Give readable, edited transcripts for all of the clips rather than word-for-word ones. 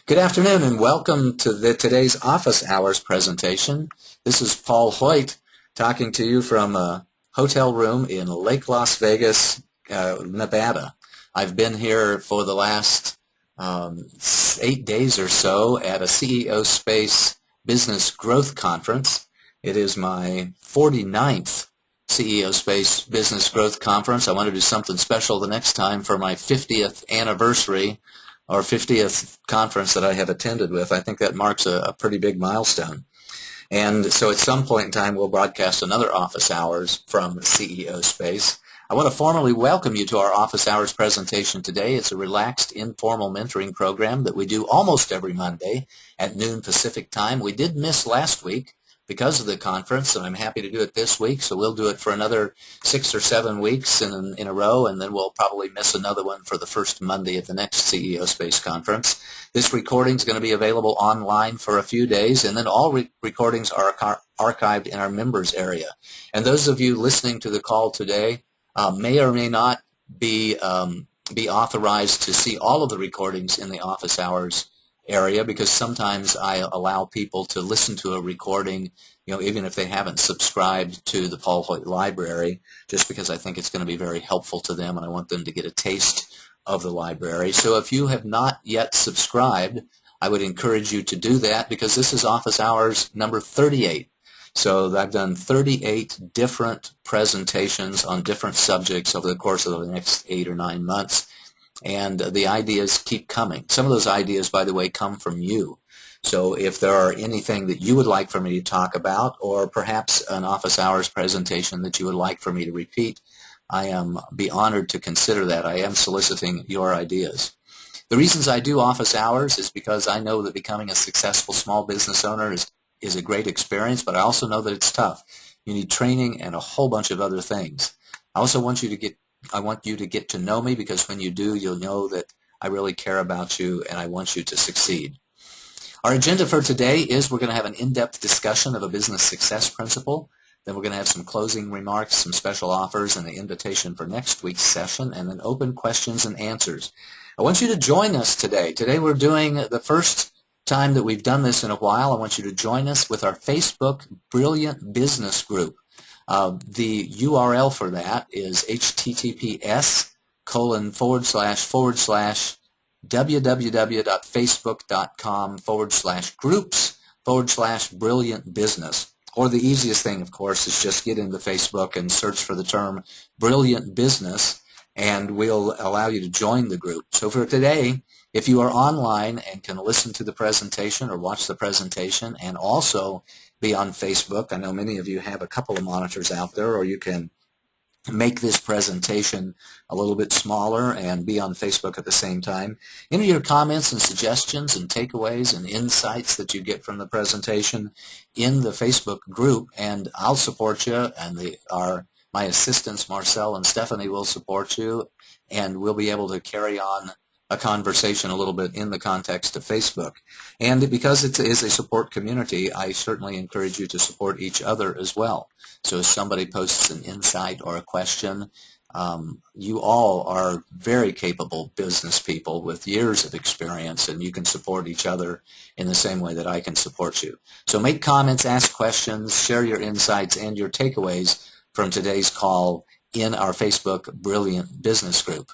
Good afternoon and welcome to today's office hours presentation. This is Paul Hoyt talking to you from a hotel room in Lake Las Vegas, Nevada. I've been here for the last 8 days or so at a CEO Space Business Growth Conference. It is my 49th CEO Space Business Growth Conference. I want to do something special the next time for my 50th anniversary or 50th conference that I have attended with. I think that marks a pretty big milestone. And so at some point in time, we'll broadcast another office hours from CEO Space. I want to formally welcome you to our office hours presentation today. It's a relaxed, informal mentoring program that we do almost every Monday at noon Pacific time. We did miss last week because of the conference, and I'm happy to do it this week, so we'll do it for another 6 or 7 weeks in a row, and then we'll probably miss another one for the first Monday of the next CEO Space Conference. This recording is going to be available online for a few days, and then all recordings are archived in our members area. And those of you listening to the call today may or may not be authorized to see all of the recordings in the office hours area, because sometimes I allow people to listen to a recording, even if they haven't subscribed to the Paul Hoyt Library, just because I think it's going to be very helpful to them and I want them to get a taste of the library. So if you have not yet subscribed, I would encourage you to do that, because this is office hours number 38. So I've done 38 different presentations on different subjects over the course of the next 8 or 9 months. And the ideas keep coming. Some of those ideas, by the way, come from you. So if there are anything that you would like for me to talk about, or perhaps an office hours presentation that you would like for me to repeat, I am be honored to consider that. I am soliciting your ideas. The reasons I do office hours is because I know that becoming a successful small business owner is a great experience, but I also know that it's tough. You need training and a whole bunch of other things. I also want you to get to know me, because when you do, you'll know that I really care about you and I want you to succeed. Our agenda for today is we're going to have an in-depth discussion of a business success principle. Then we're going to have some closing remarks, some special offers, and the invitation for next week's session, and then open questions and answers. I want you to join us today. Today we're doing the first time that we've done this in a while. I want you to join us with our Facebook Brilliant Business Group. The URL for that is https://www.facebook.com/groups/brilliant business. Or the easiest thing, of course, is just get into Facebook and search for the term Brilliant Business, and we'll allow you to join the group. So for today, if you are online and can listen to the presentation or watch the presentation and also be on Facebook, I know many of you have a couple of monitors out there, or you can make this presentation a little bit smaller and be on Facebook at the same time. Enter your comments and suggestions and takeaways and insights that you get from the presentation in the Facebook group, and I'll support you, and my assistants Marcel and Stephanie will support you, and we'll be able to carry on a conversation a little bit in the context of Facebook. And because it is a support community, I certainly encourage you to support each other as well. So if somebody posts an insight or a question, you all are very capable business people with years of experience, and you can support each other in the same way that I can support you. So make comments, ask questions, share your insights and your takeaways from today's call in our Facebook Brilliant Business Group.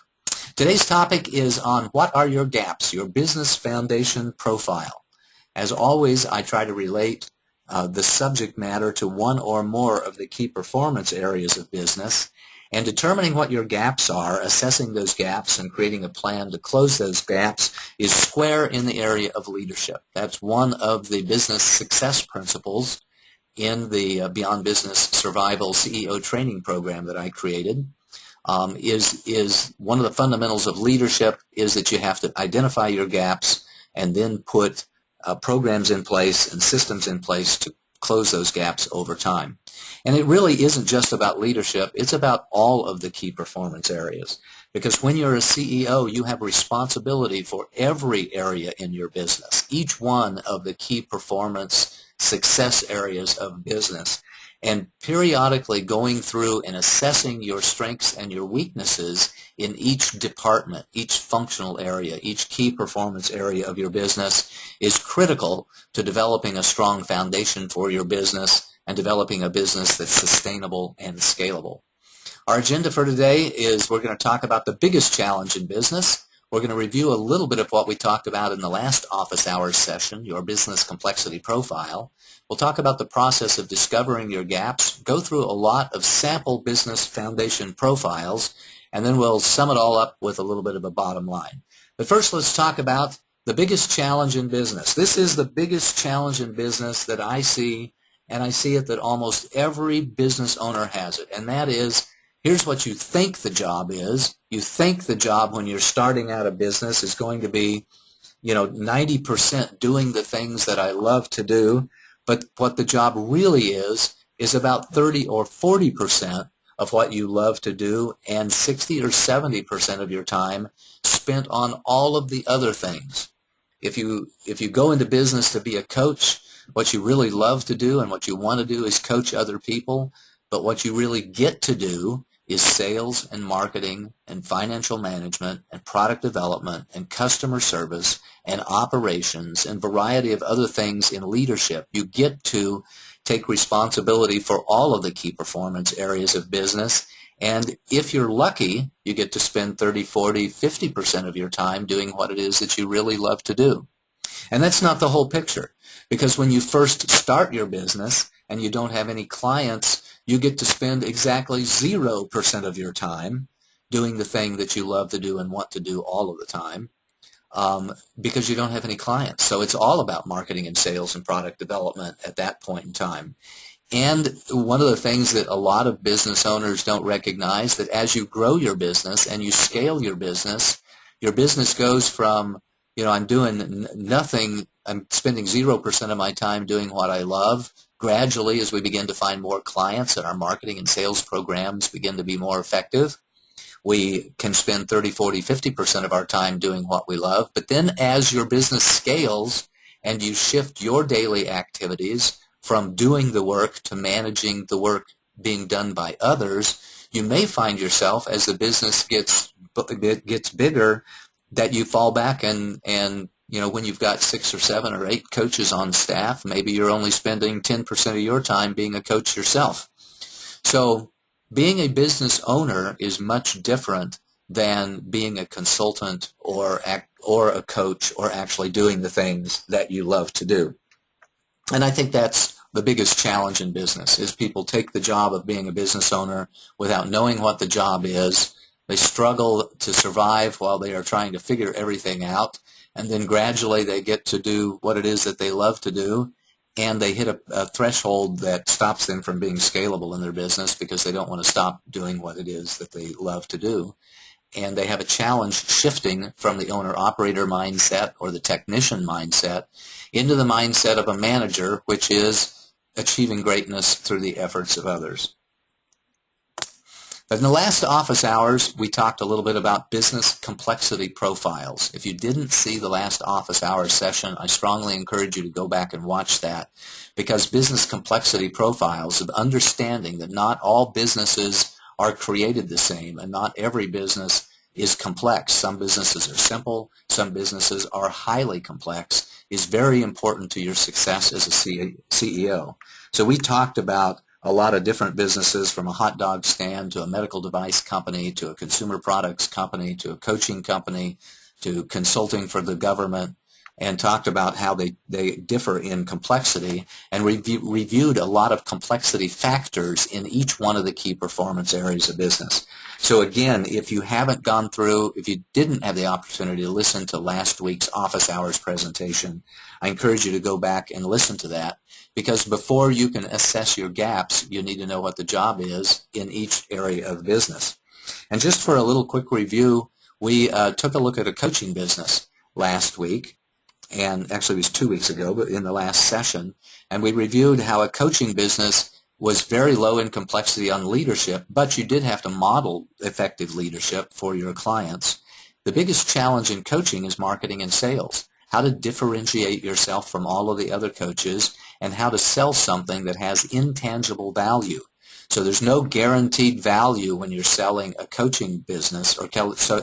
Today's topic is on what are your gaps, your business foundation profile. As always, I try to relate the subject matter to one or more of the key performance areas of business, and determining what your gaps are, assessing those gaps, and creating a plan to close those gaps is square in the area of leadership. That's one of the business success principles in the Beyond Business Survival CEO training program that I created. Is one of the fundamentals of leadership is that you have to identify your gaps and then put programs in place and systems in place to close those gaps over time. And it really isn't just about leadership, it's about all of the key performance areas. Because when you're a CEO, you have responsibility for every area in your business, each one of the key performance success areas of business. and periodically going through and assessing your strengths and your weaknesses in each department, each functional area, each key performance area of your business is critical to developing a strong foundation for your business and developing a business that's sustainable and scalable. Our agenda for today is we're going to talk about the biggest challenge in business. We're going to review a little bit of what we talked about in the last office hours session, your business complexity profile. We'll talk about the process of discovering your gaps, go through a lot of sample business foundation profiles, and then we'll sum it all up with a little bit of a bottom line. But first, let's talk about the biggest challenge in business. This is the biggest challenge in business that I see, and I see it that almost every business owner has it, and that is, here's what you think the job is. You think the job when you're starting out a business is going to be, 90% doing the things that I love to do, but what the job really is about 30 or 40% of what you love to do and 60 or 70% of your time spent on all of the other things. If you go into business to be a coach, what you really love to do and what you want to do is coach other people, but what you really get to do is sales and marketing and financial management and product development and customer service and operations and variety of other things in leadership. You get to take responsibility for all of the key performance areas of business, and if you're lucky, you get to spend 30, 40, 50% of your time doing what it is that you really love to do. And that's not the whole picture, because when you first start your business and you don't have any clients, you get to spend exactly 0% of your time doing the thing that you love to do and want to do all of the time because you don't have any clients. So it's all about marketing and sales and product development at that point in time. And one of the things that a lot of business owners don't recognize, that as you grow your business and you scale your business goes from, I'm doing nothing, I'm spending 0% of my time doing what I love. Gradually, as we begin to find more clients and our marketing and sales programs begin to be more effective, we can spend 30, 40, 50% of our time doing what we love. But then as your business scales and you shift your daily activities from doing the work to managing the work being done by others, you may find yourself, as the business gets bigger, that you fall back and when you've got 6 or 7 or 8 coaches on staff, maybe you're only spending 10% of your time being a coach yourself. So being a business owner is much different than being a consultant or a coach or actually doing the things that you love to do. And I think that's the biggest challenge in business, is people take the job of being a business owner without knowing what the job is. They struggle to survive while they are trying to figure everything out. And then gradually they get to do what it is that they love to do, and they hit a threshold that stops them from being scalable in their business because they don't want to stop doing what it is that they love to do. And they have a challenge shifting from the owner-operator mindset or the technician mindset into the mindset of a manager, which is achieving greatness through the efforts of others. But in the last office hours, we talked a little bit about business complexity profiles. If you didn't see the last office hours session, I strongly encourage you to go back and watch that, because business complexity profiles of understanding that not all businesses are created the same and not every business is complex. Some businesses are simple, some businesses are highly complex, is very important to your success as a CEO. So we talked about a lot of different businesses, from a hot dog stand to a medical device company to a consumer products company to a coaching company to consulting for the government, and talked about how they differ in complexity, and reviewed a lot of complexity factors in each one of the key performance areas of business. So again, if you didn't have the opportunity to listen to last week's office hours presentation, I encourage you to go back and listen to that, because before you can assess your gaps, you need to know what the job is in each area of business. And just for a little quick review, we took a look at a coaching business last week, and actually it was 2 weeks ago, but in the last session, and we reviewed how a coaching business was very low in complexity on leadership, but you did have to model effective leadership for your clients. The biggest challenge in coaching is marketing and sales. how to differentiate yourself from all of the other coaches, and how to sell something that has intangible value. So there's no guaranteed value when you're selling a coaching business or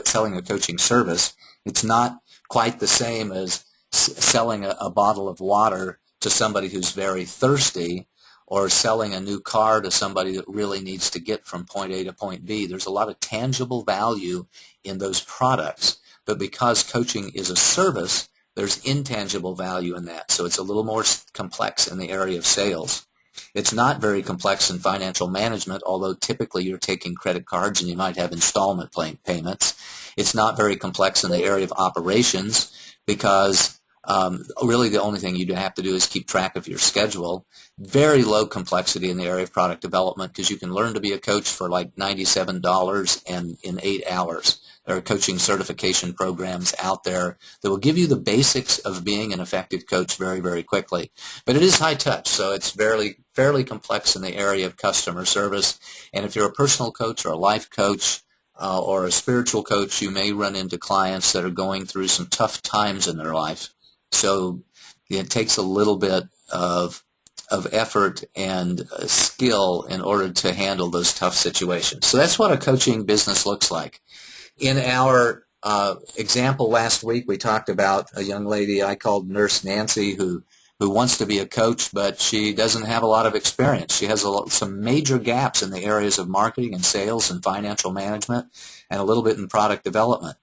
selling a coaching service. It's not quite the same as selling a bottle of water to somebody who's very thirsty, or selling a new car to somebody that really needs to get from point A to point B. There's a lot of tangible value in those products, but because coaching is a service, there's intangible value in that. So it's a little more complex in the area of sales. It's not very complex in financial management, although typically you're taking credit cards and you might have installment payments. It's not very complex in the area of operations because really the only thing you have to do is keep track of your schedule. Very low complexity in the area of product development because you can learn to be a coach for like $97 and in 8 hours. There are coaching certification programs out there that will give you the basics of being an effective coach very, very quickly. But it is high touch, so it's fairly complex in the area of customer service. And if you're a personal coach or a life coach or a spiritual coach, you may run into clients that are going through some tough times in their life. So it takes a little bit of effort and skill in order to handle those tough situations. So that's what a coaching business looks like. In our example last week, we talked about a young lady I called Nurse Nancy who wants to be a coach, but she doesn't have a lot of experience. She has some major gaps in the areas of marketing and sales and financial management and a little bit in product development.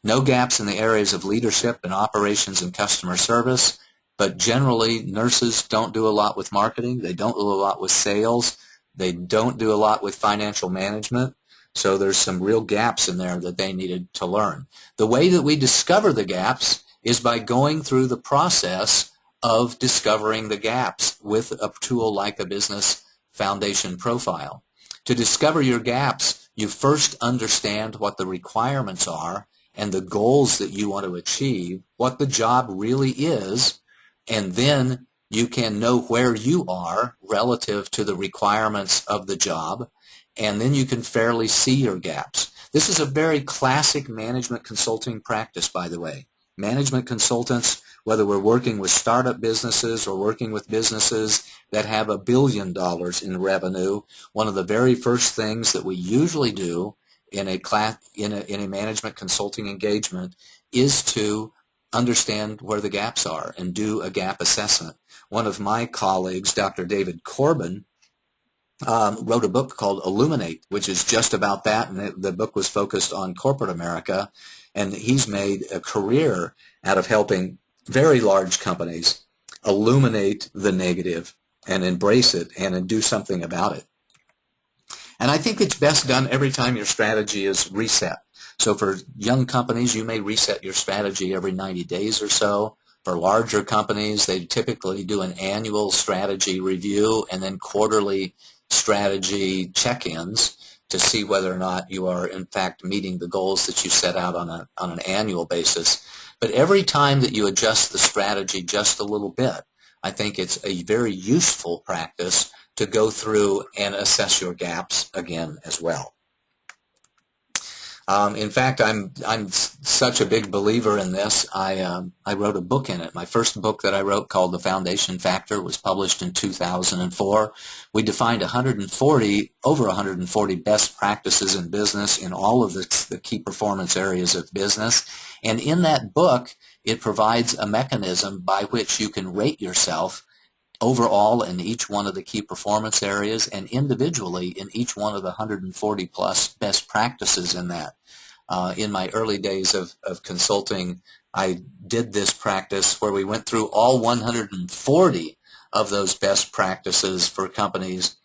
No gaps in the areas of leadership and operations and customer service, but generally nurses don't do a lot with marketing. They don't do a lot with sales. They don't do a lot with financial management. So there's some real gaps in there that they needed to learn. The way that we discover the gaps is by going through the process of discovering the gaps with a tool like a business foundation profile. To discover your gaps, you first understand what the requirements are and the goals that you want to achieve, what the job really is, and then you can know where you are relative to the requirements of the job, and then you can fairly see your gaps. This is a very classic management consulting practice, by the way. Management consultants, whether we're working with startup businesses or working with businesses that have $1 billion in revenue, one of the very first things that we usually do in a management consulting engagement is to understand where the gaps are and do a gap assessment. One of my colleagues, Dr. David Corbin, wrote a book called Illuminate, which is just about that, and the book was focused on corporate America, and he's made a career out of helping very large companies illuminate the negative and embrace it and do something about it. And I think it's best done every time your strategy is reset. So for young companies, you may reset your strategy every 90 days or so. For larger companies, they typically do an annual strategy review and then quarterly strategy check-ins to see whether or not you are in fact meeting the goals that you set out on an annual basis. But every time that you adjust the strategy just a little bit, I think it's a very useful practice to go through and assess your gaps again as well. In fact, I'm such a big believer in this. I wrote a book in it. My first book that I wrote, called The Foundation Factor, was published in 2004. We defined over 140 best practices in business in all of the key performance areas of business. And in that book, it provides a mechanism by which you can rate yourself overall in each one of the key performance areas and individually in each one of the 140 plus best practices in that. In my early days of consulting, I did this practice where we went through all 140 of those best practices for companies,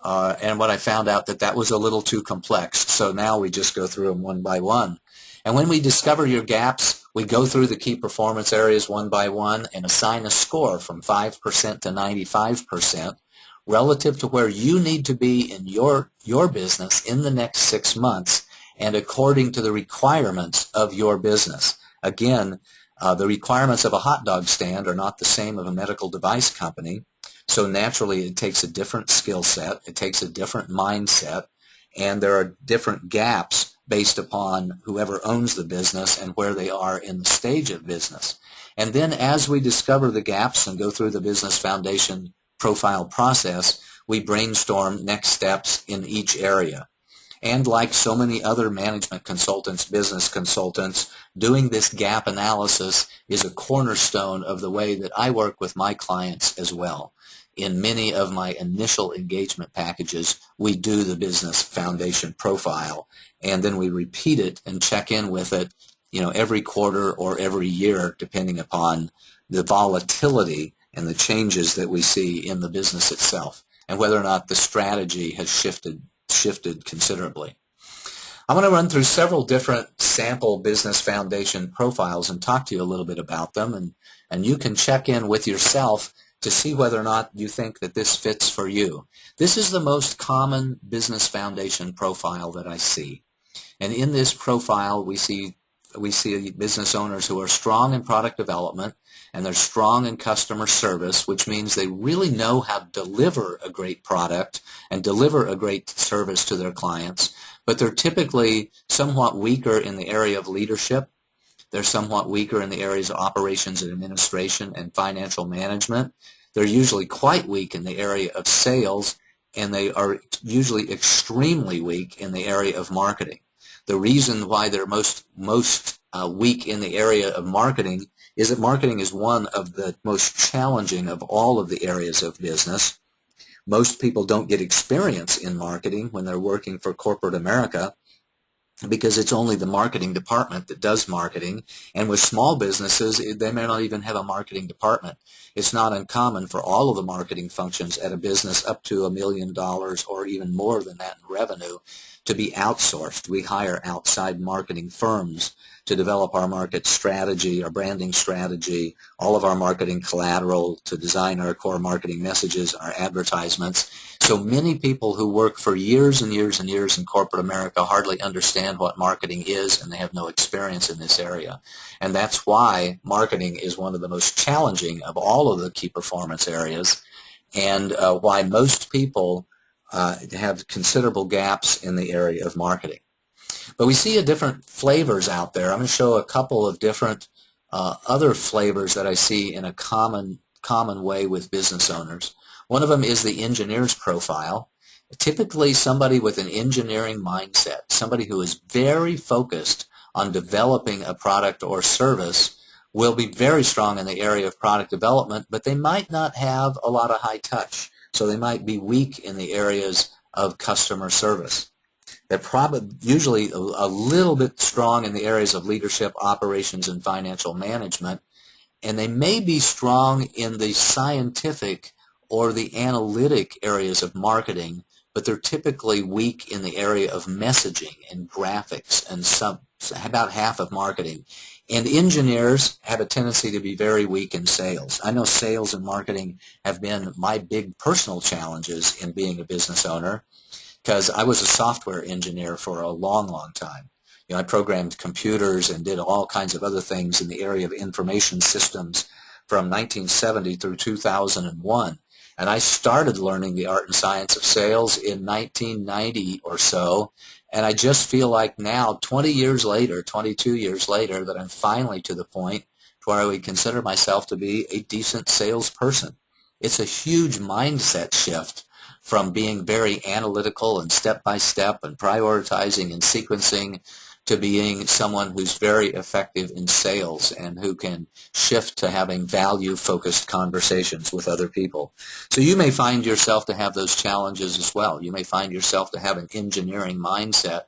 and what I found out that was a little too complex. So now we just go through them one by one. And when we discover your gaps, we go through the key performance areas one by one and assign a score from 5% to 95% relative to where you need to be in your business in the next 6 months and according to the requirements of your business. Again, the requirements of a hot dog stand are not the same of a medical device company, so naturally it takes a different skill set, it takes a different mindset, and there are different gaps based upon whoever owns the business and where they are in the stage of business. And then as we discover the gaps and go through the business foundation profile process, we brainstorm next steps in each area. And like so many other management consultants, business consultants, doing this gap analysis is a cornerstone of the way that I work with my clients as well. In many of my initial engagement packages, we do the business foundation profile, and then we repeat it and check in with it, every quarter or every year, depending upon the volatility and the changes that we see in the business itself, and whether or not the strategy has shifted considerably. I'm going to run through several different sample business foundation profiles and talk to you a little bit about them, and you can check in with yourself to see whether or not you think that this fits for you. This is the most common business foundation profile that I see. And in this profile, we see business owners who are strong in product development, and they're strong in customer service, which means they really know how to deliver a great product and deliver a great service to their clients, but they're typically somewhat weaker in the area of leadership. They're somewhat weaker in the areas of operations and administration and financial management. They're usually quite weak in the area of sales, and they are usually extremely weak in the area of marketing. The reason why they're most weak in the area of marketing is that marketing is one of the most challenging of all of the areas of business. Most people don't get experience in marketing when they're working for corporate America, because it's only the marketing department that does marketing. And with small businesses, they may not even have a marketing department. It's not uncommon for all of the marketing functions at a business up to $1 million or even more than that in revenue to be outsourced. We hire outside marketing firms to develop our market strategy, our branding strategy, all of our marketing collateral, to design our core marketing messages, our advertisements. So many people who work for years and years and years in corporate America hardly understand what marketing is, and they have no experience in this area. And that's why marketing is one of the most challenging of all of the key performance areas, and why most people have considerable gaps in the area of marketing. But we see different flavors out there. I'm going to show a couple of different other flavors that I see in a common way with business owners. One of them is the engineer's profile. Typically somebody with an engineering mindset, somebody who is very focused on developing a product or service, will be very strong in the area of product development, but they might not have a lot of high touch. So they might be weak in the areas of customer service. They're probably usually a little bit strong in the areas of leadership, operations, and financial management, and they may be strong in the scientific or the analytic areas of marketing, but they're typically weak in the area of messaging and graphics and about half of marketing. And engineers have a tendency to be very weak in sales. I know sales and marketing have been my big personal challenges in being a business owner, because I was a software engineer for a long, long time. I programmed computers and did all kinds of other things in the area of information systems from 1970 through 2001. And I started learning the art and science of sales in 1990 or so, and I just feel like now, 20 years later, 22 years later, that I'm finally to the point where I would consider myself to be a decent salesperson. It's a huge mindset shift from being very analytical and step-by-step and prioritizing and sequencing to being someone who's very effective in sales and who can shift to having value-focused conversations with other people. So you may find yourself to have those challenges as well. You may find yourself to have an engineering mindset.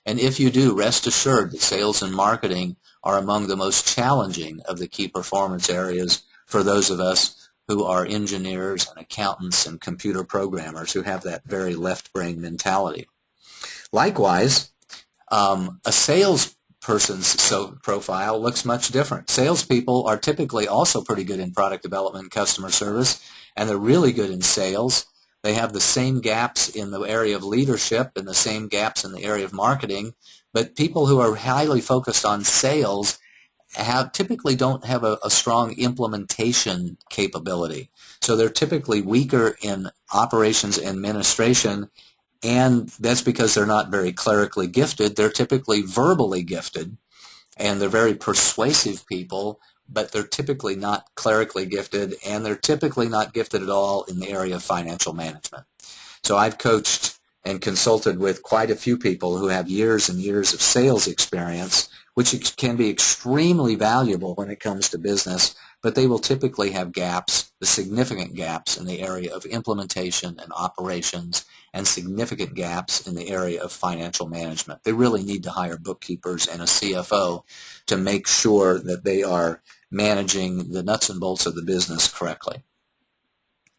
And if you do, rest assured that sales and marketing are among the most challenging of the key performance areas for those of us who are engineers and accountants and computer programmers who have that very left brain mentality. Likewise, a salesperson's profile looks much different. Salespeople are typically also pretty good in product development and customer service, and they're really good in sales. They have the same gaps in the area of leadership and the same gaps in the area of marketing, but people who are highly focused on sales typically don't have a strong implementation capability. So they're typically weaker in operations and administration And that's because they're not very clerically gifted. They're typically verbally gifted, and they're very persuasive people, but they're typically not clerically gifted, and they're typically not gifted at all in the area of financial management. So I've coached and consulted with quite a few people who have years and years of sales experience, which can be extremely valuable when it comes to business, but they will typically have gaps, the significant gaps in the area of implementation and operations, and significant gaps in the area of financial management. They really need to hire bookkeepers and a CFO to make sure that they are managing the nuts and bolts of the business correctly.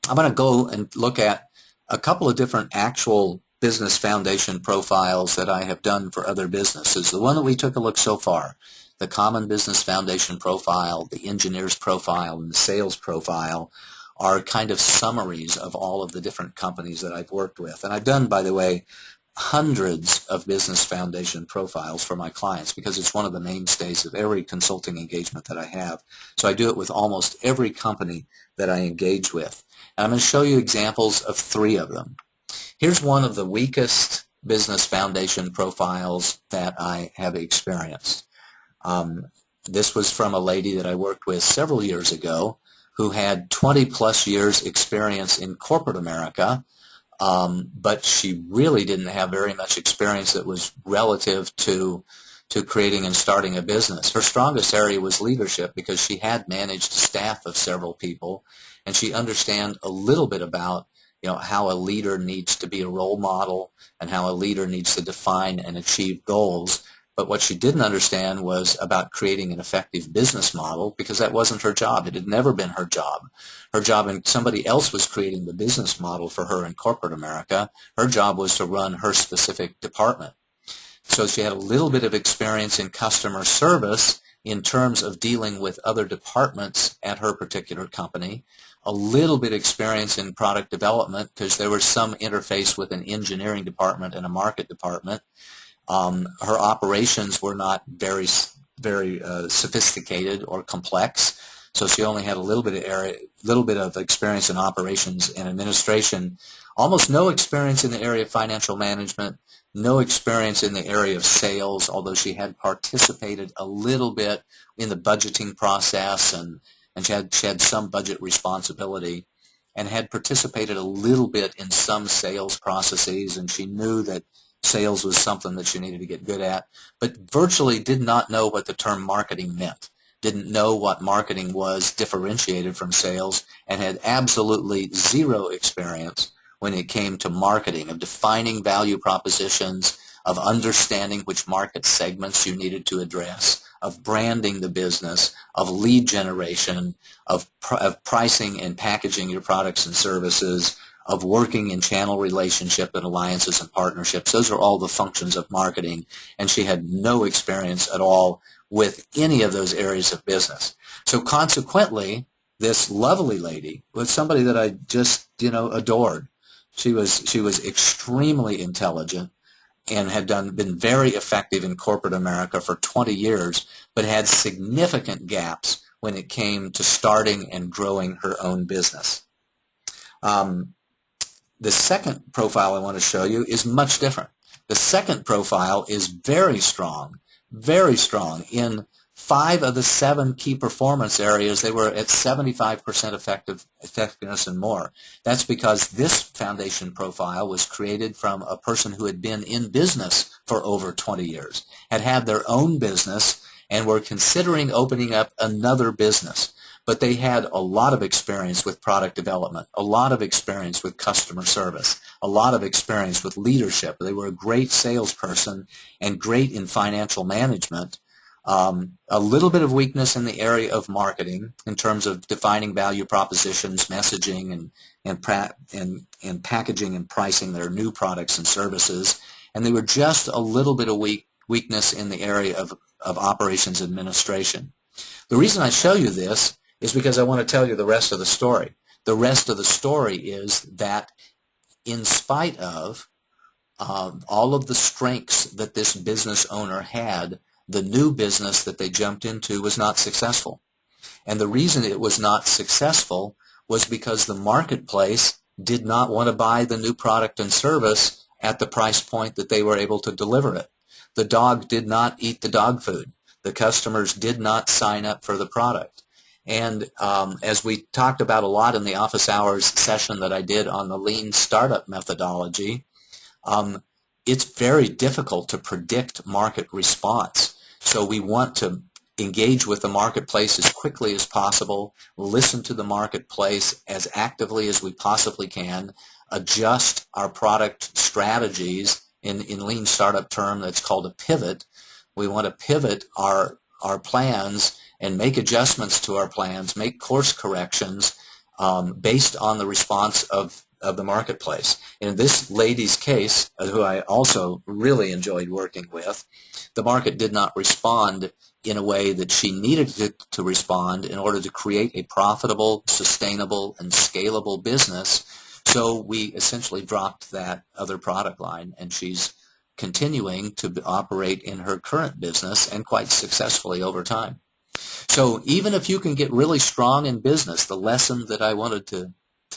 I'm going to go and look at a couple of different actual business foundation profiles that I have done for other businesses. The one that we took a look so far, the common business foundation profile, the engineer's profile, and the sales profile, are kind of summaries of all of the different companies that I've worked with. And I've done, by the way, hundreds of business foundation profiles for my clients because it's one of the mainstays of every consulting engagement that I have. So I do it with almost every company that I engage with. And I'm going to show you examples of 3 of them. Here's one of the weakest business foundation profiles that I have experienced. This was from a lady that I worked with several years ago who had 20-plus years experience in corporate America, but she really didn't have very much experience that was relative to creating and starting a business. Her strongest area was leadership because she had managed a staff of several people, and she understands a little bit about how a leader needs to be a role model and how a leader needs to define and achieve goals. But what she didn't understand was about creating an effective business model because that wasn't her job. It had never been her job. Her job, and somebody else was creating the business model for her in corporate America. Her job was to run her specific department. So she had a little bit of experience in customer service in terms of dealing with other departments at her particular company, a little bit experience in product development because there was some interface with an engineering department and a market department. Her operations were not very sophisticated or complex, so she only had a little bit of experience in operations and administration, almost no experience in the area of financial management, no experience in the area of sales, although she had participated a little bit in the budgeting process and she had some budget responsibility and had participated a little bit in some sales processes, and she knew that sales was something that she needed to get good at, but virtually did not know what the term marketing meant, didn't know what marketing was differentiated from sales, and had absolutely zero experience when it came to marketing, of defining value propositions, of understanding which market segments you needed to address, of branding the business, of lead generation, of pricing and packaging your products and services, of working in channel relationship and alliances and partnerships. Those are all the functions of marketing, and she had no experience at all with any of those areas of business. So consequently, this lovely lady was somebody that I just, adored. She was extremely intelligent and had been very effective in corporate America for 20 years, but had significant gaps when it came to starting and growing her own business. The second profile I want to show you is much different. The second profile is very strong in 5 of the 7 key performance areas. They were at 75% effectiveness and more. That's because this foundation profile was created from a person who had been in business for over 20 years, had their own business, and were considering opening up another business. But they had a lot of experience with product development, a lot of experience with customer service, a lot of experience with leadership. They were a great salesperson and great in financial management. A little bit of weakness in the area of marketing in terms of defining value propositions, messaging, and packaging and pricing their new products and services. And they were just a little bit of weakness in the area of operations administration. The reason I show you this is because I want to tell you the rest of the story. The rest of the story is that in spite of all of the strengths that this business owner had, the new business that they jumped into was not successful. And the reason it was not successful was because the marketplace did not want to buy the new product and service at the price point that they were able to deliver it. The dog did not eat the dog food. The customers did not sign up for the product. And as we talked about a lot in the office hours session that I did on the lean startup methodology, it's very difficult to predict market response. So we want to engage with the marketplace as quickly as possible, listen to the marketplace as actively as we possibly can, adjust our product strategies. In lean startup term, that's called a pivot. We want to pivot our plans and make adjustments to our plans, make course corrections based on the response of the marketplace. In this lady's case, who I also really enjoyed working with, the market did not respond in a way that she needed it to respond in order to create a profitable, sustainable, and scalable business. So we essentially dropped that other product line, and she's continuing to operate in her current business and quite successfully over time. So even if you can get really strong in business, the lesson that I wanted to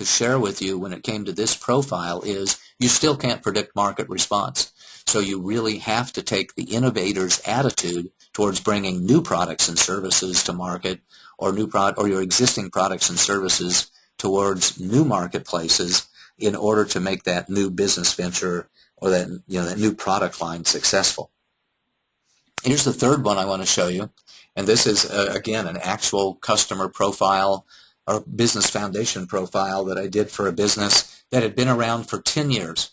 share with you when it came to this profile is you still can't predict market response. So you really have to take the innovator's attitude towards bringing new products and services to market, or your existing products and services towards new marketplaces in order to make that new business venture or that new product line successful. Here's the third one I want to show you, and this is again an actual customer profile or business foundation profile that I did for a business that had been around for 10 years.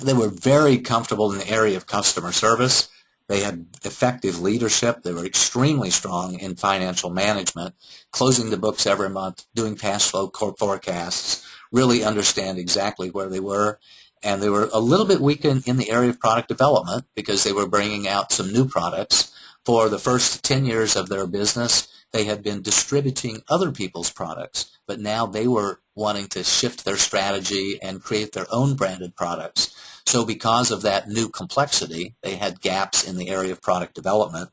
They were very comfortable in the area of customer service. They had effective leadership. They were extremely strong in financial management, closing the books every month, doing cash flow forecasts, really understand exactly where they were. And they were a little bit weak in the area of product development because they were bringing out some new products. For the first 10 years of their business, they had been distributing other people's products, but now they were wanting to shift their strategy and create their own branded products. So because of that new complexity, they had gaps in the area of product development.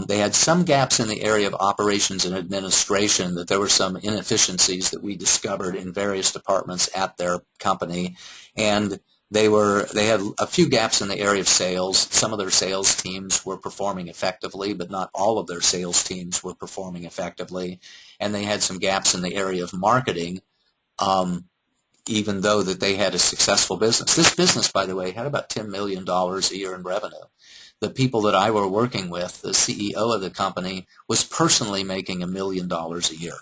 They had some gaps in the area of operations and administration, that there were some inefficiencies that we discovered in various departments at their company, and they had a few gaps in the area of sales. Some of their sales teams were performing effectively, but not all of their sales teams were performing effectively, and they had some gaps in the area of marketing, even though that they had a successful business. This business, by the way, had about $10 million a year in revenue. The people that I were working with, the CEO of the company, was personally making $1 million a year.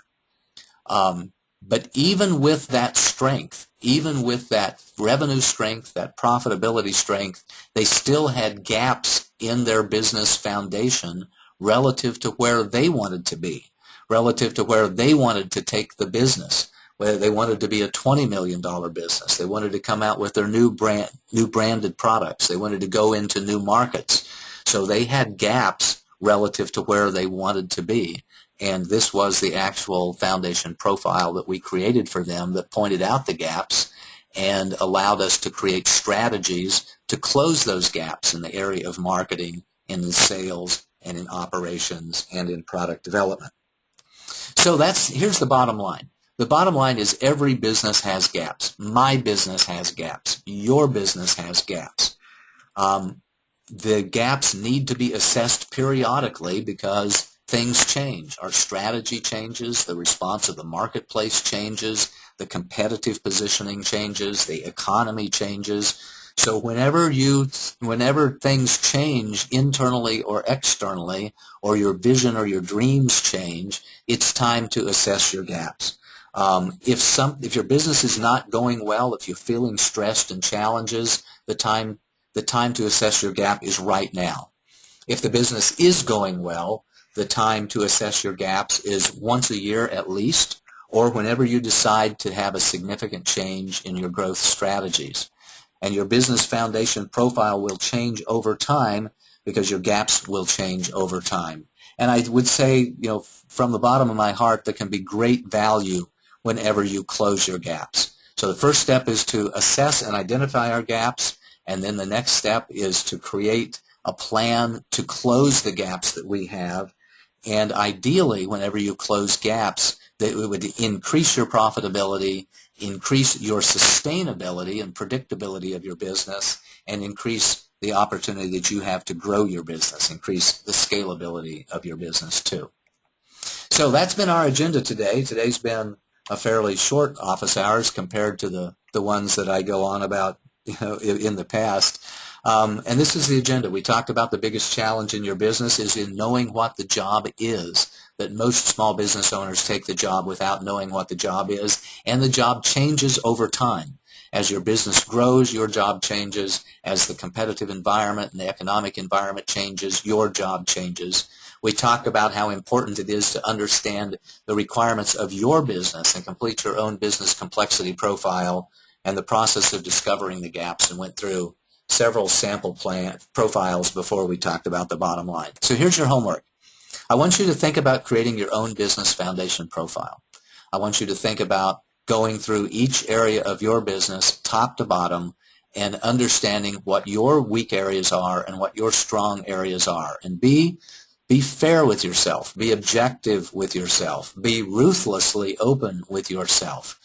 But even with that strength, even with that revenue strength, that profitability strength, they still had gaps in their business foundation relative to where they wanted to be, relative to where they wanted to take the business. Whether they wanted to be a $20 million business, they wanted to come out with their new branded products, they wanted to go into new markets. So they had gaps relative to where they wanted to be. And this was the actual foundation profile that we created for them that pointed out the gaps and allowed us to create strategies to close those gaps in the area of marketing, in sales, and in operations, and in product development. So here's the bottom line. The bottom line is every business has gaps. My business has gaps. Your business has gaps. The gaps need to be assessed periodically because things change. Our strategy changes, the response of the marketplace changes, the competitive positioning changes, the economy changes. So whenever things change internally or externally, or your vision or your dreams change, it's time to assess your gaps. If your business is not going well, if you're feeling stressed and challenges, the time to assess your gap is right now. If the business is going well, the time to assess your gaps is once a year at least, or whenever you decide to have a significant change in your growth strategies. And your business foundation profile will change over time because your gaps will change over time. And I would say, from the bottom of my heart, there can be great value whenever you close your gaps. So the first step is to assess and identify our gaps, and then the next step is to create a plan to close the gaps that we have. And ideally, whenever you close gaps, that it would increase your profitability, increase your sustainability and predictability of your business, and increase the opportunity that you have to grow your business, increase the scalability of your business too. So that's been our agenda today. Today's been a fairly short office hours compared to the ones that I go on about in the past. And this is the agenda. We talked about the biggest challenge in your business is in knowing what the job is, that most small business owners take the job without knowing what the job is, and the job changes over time. As your business grows, your job changes. As the competitive environment and the economic environment changes, your job changes. We talked about how important it is to understand the requirements of your business and complete your own business complexity profile and the process of discovering the gaps, and went through several sample plan profiles before we talked about the bottom line. So here's your homework. I want you to think about creating your own business foundation profile. I want you to think about going through each area of your business top to bottom and understanding what your weak areas are and what your strong areas are. And be fair with yourself. Be objective with yourself. Be ruthlessly open with yourself.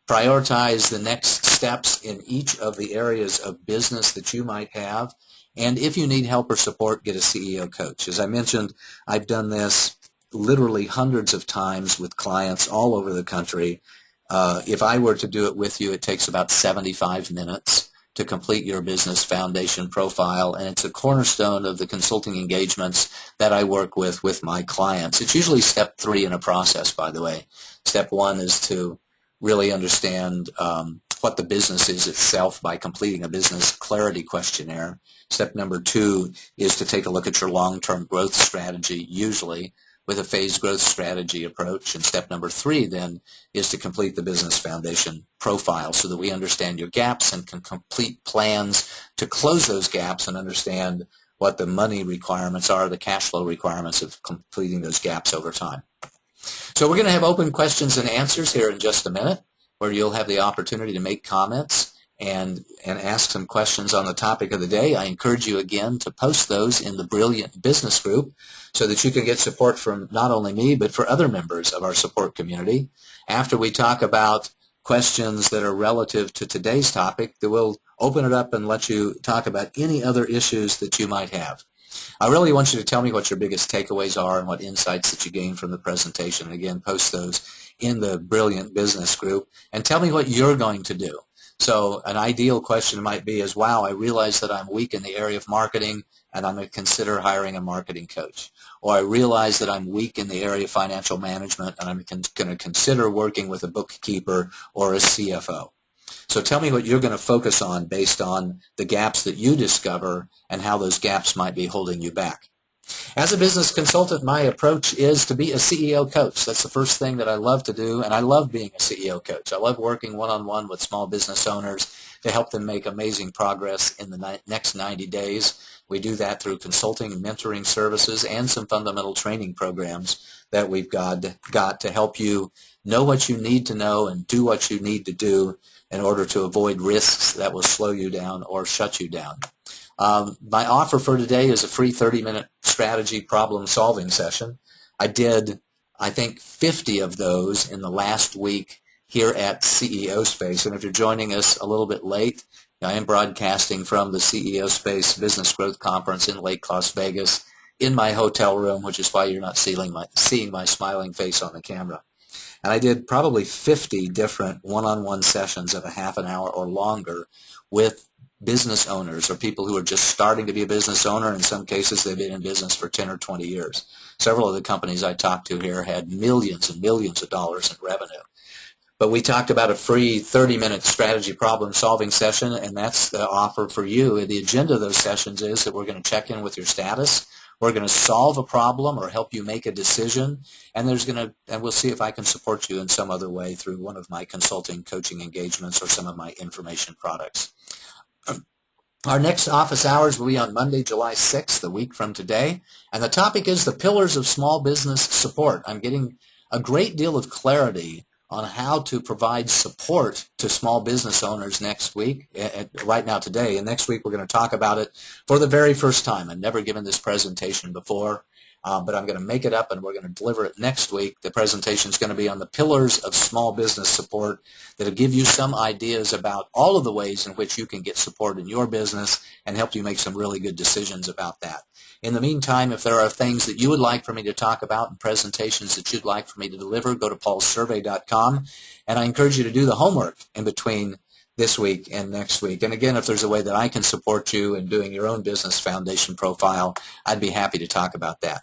Prioritize the next steps in each of the areas of business that you might have. And if you need help or support, get a CEO coach. As I mentioned, I've done this literally hundreds of times with clients all over the country. If I were to do it with you, it takes about 75 minutes to complete your business foundation profile, and it's a cornerstone of the consulting engagements that I work with my clients. It's usually step 3 in a process, by the way. Step 1 is to really understand what the business is itself by completing a business clarity questionnaire. Step number 2 is to take a look at your long-term growth strategy, usually with a phased growth strategy approach. And step number 3 then is to complete the business foundation profile so that we understand your gaps and can complete plans to close those gaps and understand what the money requirements are, the cash flow requirements of completing those gaps over time. So we're going to have open questions and answers here in just a minute, where you'll have the opportunity to make comments and ask some questions on the topic of the day. I encourage you again to post those in the Brilliant Business Group so that you can get support from not only me, but for other members of our support community. After we talk about questions that are relative to today's topic, that we'll open it up and let you talk about any other issues that you might have. I really want you to tell me what your biggest takeaways are and what insights that you gained from the presentation. And again, post those in the Brilliant Business Group and tell me what you're going to do. So an ideal question might be is, wow, I realize that I'm weak in the area of marketing and I'm going to consider hiring a marketing coach. Or I realize that I'm weak in the area of financial management and I'm going to consider working with a bookkeeper or a CFO. So tell me what you're going to focus on based on the gaps that you discover and how those gaps might be holding you back. As a business consultant, my approach is to be a CEO coach. That's the first thing that I love to do, and I love being a CEO coach. I love working one-on-one with small business owners to help them make amazing progress in the next 90 days. We do that through consulting and mentoring services and some fundamental training programs that we've got to help you know what you need to know and do what you need to do in order to avoid risks that will slow you down or shut you down. My offer for today is a free 30-minute strategy problem-solving session. I did, I think, 50 of those in the last week here at CEO Space. And if you're joining us a little bit late, I am broadcasting from the CEO Space Business Growth Conference in Lake Las Vegas in my hotel room, which is why you're not seeing my smiling face on the camera. And I did probably 50 different one-on-one sessions of a half an hour or longer with business owners or people who are just starting to be a business owner. In some cases, they've been in business for 10 or 20 years. Several of the companies I talked to here had millions and millions of dollars in revenue. But we talked about a free 30-minute strategy problem-solving session, and that's the offer for you. And the agenda of those sessions is that we're going to check in with your status. We're going to solve a problem or help you make a decision, and we'll see if I can support you in some other way through one of my consulting coaching engagements or some of my information products. Our next office hours will be on Monday, July 6th, a week from today, and the topic is the pillars of small business support. I'm getting a great deal of clarity on how to provide support to small business owners next week, right now today, and next week we're going to talk about it for the very first time. I've never given this presentation before. but I'm going to make it up and we're going to deliver it next week. The presentation is going to be on the pillars of small business support that'll give you some ideas about all of the ways in which you can get support in your business and help you make some really good decisions about that. In the meantime, if there are things that you would like for me to talk about and presentations that you'd like for me to deliver, go to paulsurvey.com, and I encourage you to do the homework in between this week and next week. And again, if there's a way that I can support you in doing your own business foundation profile, I'd be happy to talk about that.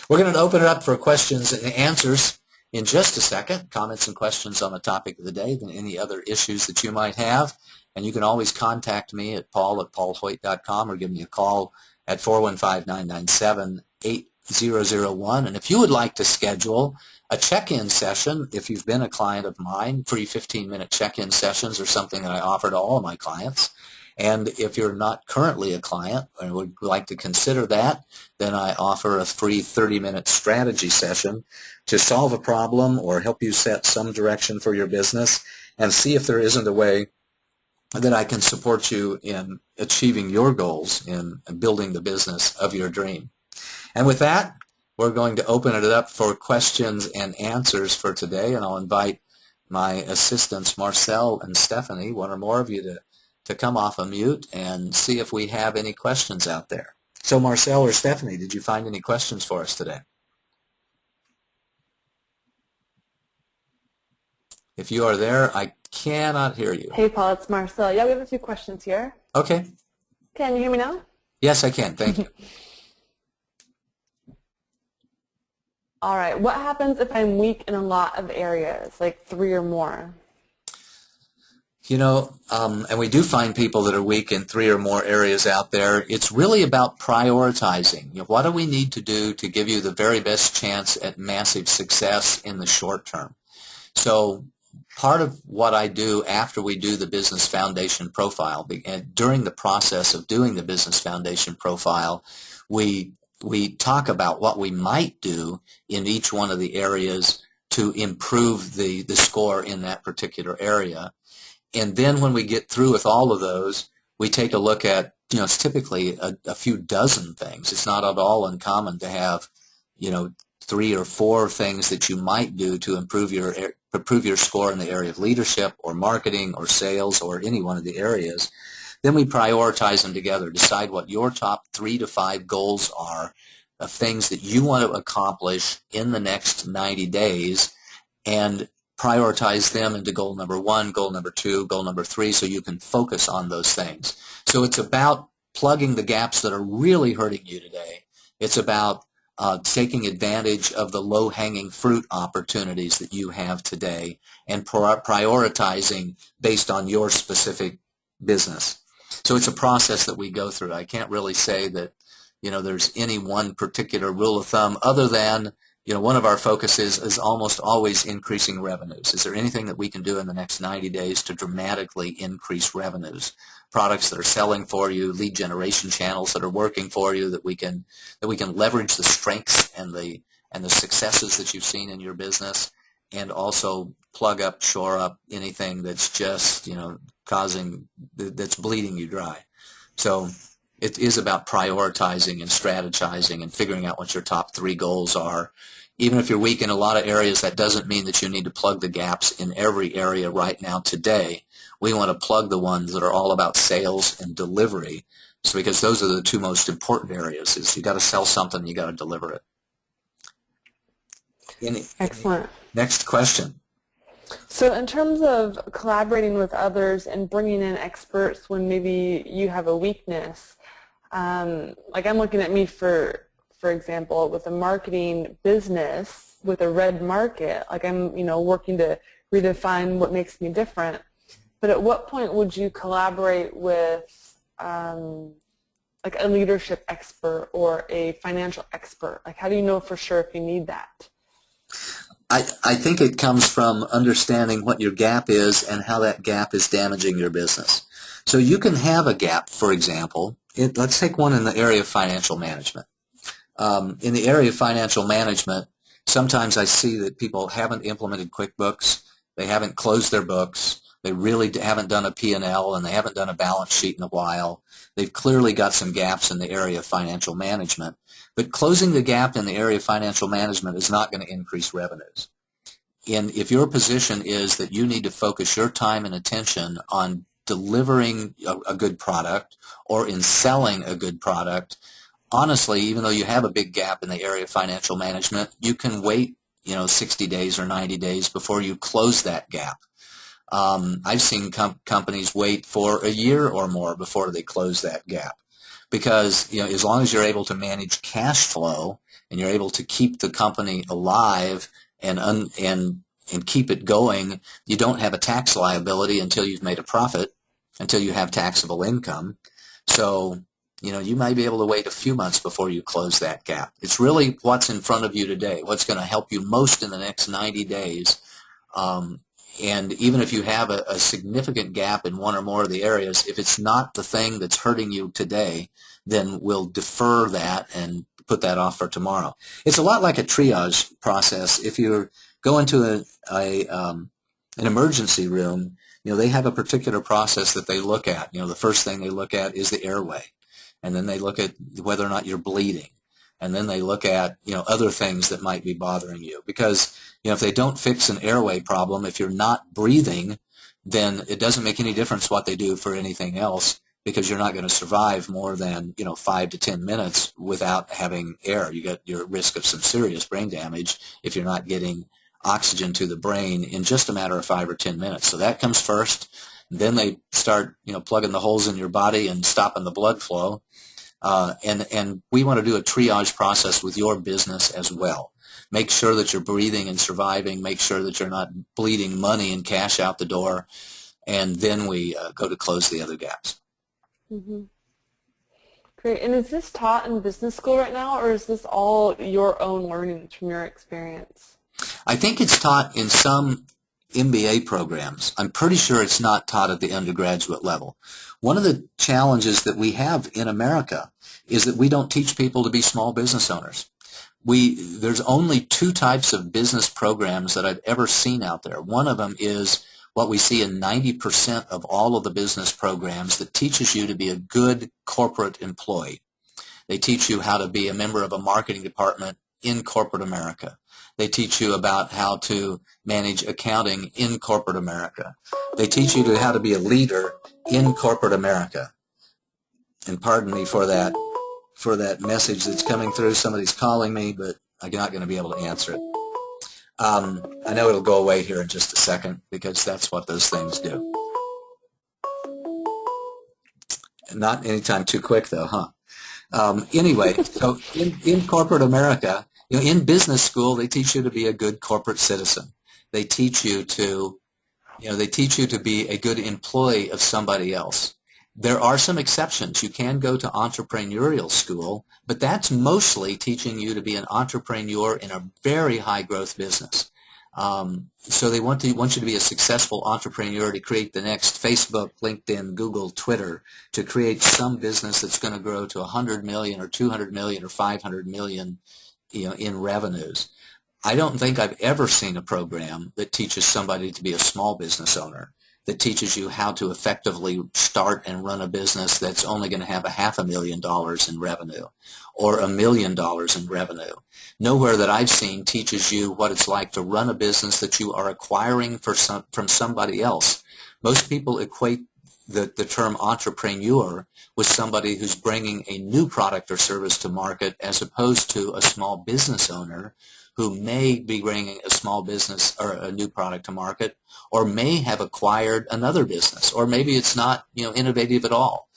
We're going to open it up for questions and answers in just a second, comments and questions on the topic of the day, and any other issues that you might have. And you can always contact me at paul@paulhoyt.com or give me a call at 415-997-8001. And if you would like to schedule a check-in session, if you've been a client of mine, free 15-minute check-in sessions are something that I offer to all of my clients. And if you're not currently a client and would like to consider that, then I offer a free 30-minute strategy session to solve a problem or help you set some direction for your business and see if there isn't a way that I can support you in achieving your goals in building the business of your dream. And with that, we're going to open it up for questions and answers for today, and I'll invite my assistants, Marcel and Stephanie, one or more of you to come off of mute and see if we have any questions out there. So Marcel or Stephanie, did you find any questions for us today? If you are there, I cannot hear you. Hey, Paul, it's Marcel. Yeah, we have a few questions here. Okay. Can you hear me now? Yes, I can. Thank you. All right. What happens if I'm weak in a lot of areas, like 3 or more? You know, and we do find people that are weak in 3 or more areas out there. It's really about prioritizing. You know, what do we need to do to give you the very best chance at massive success in the short term? So part of what I do after we do the business foundation profile, and during the process of doing the business foundation profile, we talk about what we might do in each one of the areas to improve the score in that particular area. And then when we get through with all of those, we take a look at, you know, it's typically a few dozen things. It's not at all uncommon to have, you know, 3 or 4 things that you might do to improve your score in the area of leadership or marketing or sales or any one of the areas. Then we prioritize them together, decide what your top 3 to 5 goals are of things that you want to accomplish in the next 90 days and prioritize them into goal number 1, goal number 2, goal number 3 so you can focus on those things. So it's about plugging the gaps that are really hurting you today. It's about taking advantage of the low-hanging fruit opportunities that you have today and prioritizing based on your specific business. So it's a process that we go through. I can't really say that, you know, there's any one particular rule of thumb other than, you know, one of our focuses is almost always increasing revenues. Is there anything that we can do in the next 90 days to dramatically increase revenues? Products that are selling for you, lead generation channels that are working for you, that we can leverage the strengths and the successes that you've seen in your business, and also plug up, shore up anything that's just, you know, that's bleeding you dry. So it is about prioritizing and strategizing and figuring out what your top 3 goals are. Even if you're weak in a lot of areas, that doesn't mean that you need to plug the gaps in every area right now today. We want to plug the ones that are all about sales and delivery, so because those are the 2 most important areas. Is you got to sell something, you got to deliver it. Excellent. Next question. So in terms of collaborating with others and bringing in experts when maybe you have a weakness, like I'm looking at me for example, with a marketing business with a red market, like I'm, you know, working to redefine what makes me different. But at what point would you collaborate with like a leadership expert or a financial expert? Like, how do you know for sure if you need that? I think it comes from understanding what your gap is and how that gap is damaging your business. So you can have a gap, for example. Let's take one in the area of financial management. In the area of financial management, sometimes I see that people haven't implemented QuickBooks, they haven't closed their books, They really haven't done a P&L, and they haven't done a balance sheet in a while. They've clearly got some gaps in the area of financial management. But closing the gap in the area of financial management is not going to increase revenues. And if your position is that you need to focus your time and attention on delivering a good product or in selling a good product, honestly, even though you have a big gap in the area of financial management, you can wait 60 days or 90 days before you close that gap. I've seen companies wait for a year or more before they close that gap, because as long as you're able to manage cash flow and you're able to keep the company alive and keep it going, you don't have a tax liability until you've made a profit, until you have taxable income. So you might be able to wait a few months before you close that gap. It's really what's in front of you today, what's going to help you most in the next 90 days. And even if you have a significant gap in one or more of the areas, if it's not the thing that's hurting you today, then we'll defer that and put that off for tomorrow. It's a lot like a triage process. If you go into an emergency room, they have a particular process that they look at. The first thing they look at is the airway, and then they look at whether or not you're bleeding, and then they look at other things that might be bothering you. Because if they don't fix an airway problem, if you're not breathing, then it doesn't make any difference what they do for anything else, because you're not going to survive more than 5 to 10 minutes without having air. You're at risk of some serious brain damage if you're not getting oxygen to the brain in just a matter of 5 or 10 minutes. So that comes first. Then they start plugging the holes in your body and stopping the blood flow. And we want to do a triage process with your business as well. Make sure that you're breathing and surviving. Make sure that you're not bleeding money and cash out the door. And then we go to close the other gaps. Mm-hmm. Great. And is this taught in business school right now, or is this all your own learnings from your experience? I think it's taught in some MBA programs. I'm pretty sure it's not taught at the undergraduate level. One of the challenges that we have in America is that we don't teach people to be small business owners. There's only 2 types of business programs that I've ever seen out there. One of them is what we see in 90% of all of the business programs, that teaches you to be a good corporate employee. They teach you how to be a member of a marketing department in corporate America. They teach you about how to manage accounting in corporate America. They teach you how to be a leader in corporate America. And pardon me for that message that's coming through. Somebody's calling me, but I'm not going to be able to answer it. I know it'll go away here in just a second, because that's what those things do. Not anytime too quick, though, huh? Anyway, so in corporate America, in business school, they teach you to be a good corporate citizen. They teach you to, be a good employee of somebody else. There are some exceptions. You can go to entrepreneurial school, but that's mostly teaching you to be an entrepreneur in a very high growth business. So they want you to be a successful entrepreneur, to create the next Facebook, LinkedIn, Google, Twitter, to create some business that's going to grow to 100 million or 200 million or 500 million, in revenues. I don't think I've ever seen a program that teaches somebody to be a small business owner, that teaches you how to effectively start and run a business that's only going to have $500,000 in revenue or $1 million in revenue. Nowhere that I've seen teaches you what it's like to run a business that you are acquiring from somebody else. Most people equate the term entrepreneur with somebody who's bringing a new product or service to market, as opposed to a small business owner who may be bringing a small business or a new product to market, or may have acquired another business, or maybe it's not innovative at all.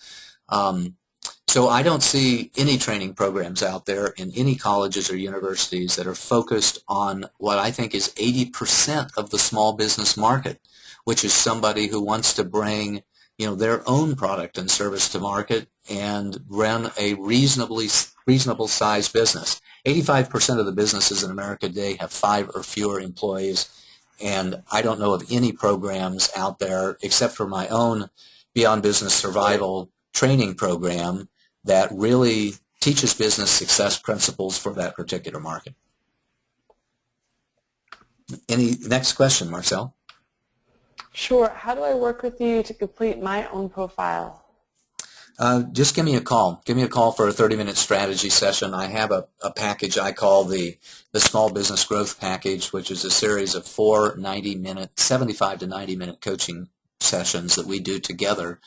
So I don't see any training programs out there in any colleges or universities that are focused on what I think is 80% of the small business market, which is somebody who wants to bring their own product and service to market and run a reasonable sized business. 85% of the businesses in America today have 5 or fewer employees, and I don't know of any programs out there, except for my own Beyond Business Survival training program, that really teaches business success principles for that particular market. Any next question, Marcel? Sure. How do I work with you to complete my own profile? Just give me a call. Give me a call for a 30-minute strategy session. I have a package I call the Small Business Growth Package, which is a series of 4 75 to 90-minute coaching sessions that we do together.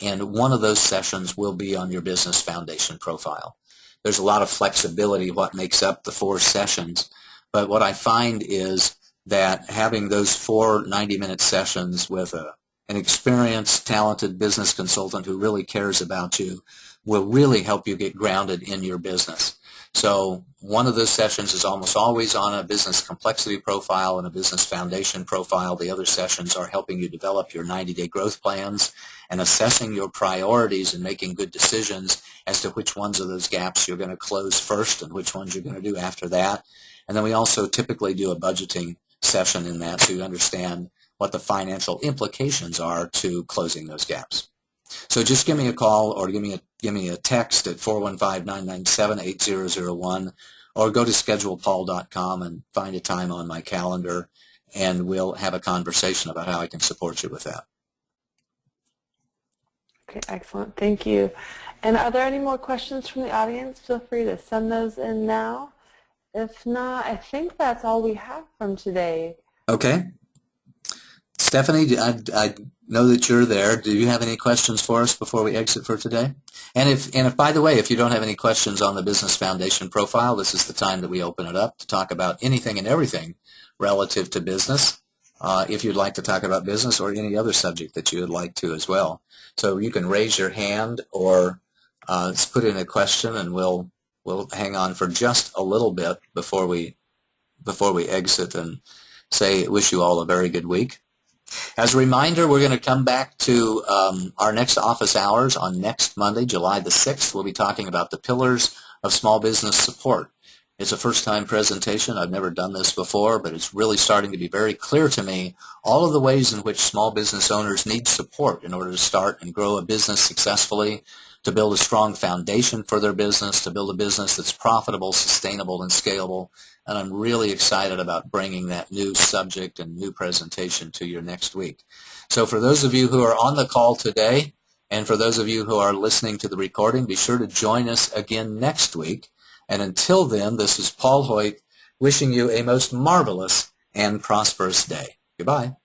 And one of those sessions will be on your business foundation profile. There's a lot of flexibility what makes up the 4 sessions, but what I find is that having those 4 90-minute sessions with an experienced, talented business consultant who really cares about you will really help you get grounded in your business. So one of those sessions is almost always on a business complexity profile and a business foundation profile. The other sessions are helping you develop your 90-day growth plans and assessing your priorities and making good decisions as to which ones of those gaps you're going to close first and which ones you're going to do after that. And then we also typically do a budgeting session in that so you understand what the financial implications are to closing those gaps. So just give me a call or give me a text at 415-997-8001 or go to schedulepaul.com and find a time on my calendar, and we'll have a conversation about how I can support you with that. Okay, excellent. Thank you. And are there any more questions from the audience? Feel free to send those in now. If not, I think that's all we have from today. Okay. Stephanie, I know that you're there. Do you have any questions for us before we exit for today? And if by the way, if you don't have any questions on the Business Foundation profile, this is the time that we open it up to talk about anything and everything relative to business. If you'd like to talk about business or any other subject that you would like to as well. So you can raise your hand or put in a question, and we'll hang on for just a little bit before we exit and wish you all a very good week. As a reminder, we're going to come back to our next office hours on next Monday, July the 6th. We'll be talking about the pillars of small business support. It's a first-time presentation. I've never done this before, but it's really starting to be very clear to me all of the ways in which small business owners need support in order to start and grow a business successfully, to build a strong foundation for their business, to build a business that's profitable, sustainable, and scalable. And I'm really excited about bringing that new subject and new presentation to you next week. So for those of you who are on the call today, and for those of you who are listening to the recording, be sure to join us again next week. And until then, this is Paul Hoyt wishing you a most marvelous and prosperous day. Goodbye.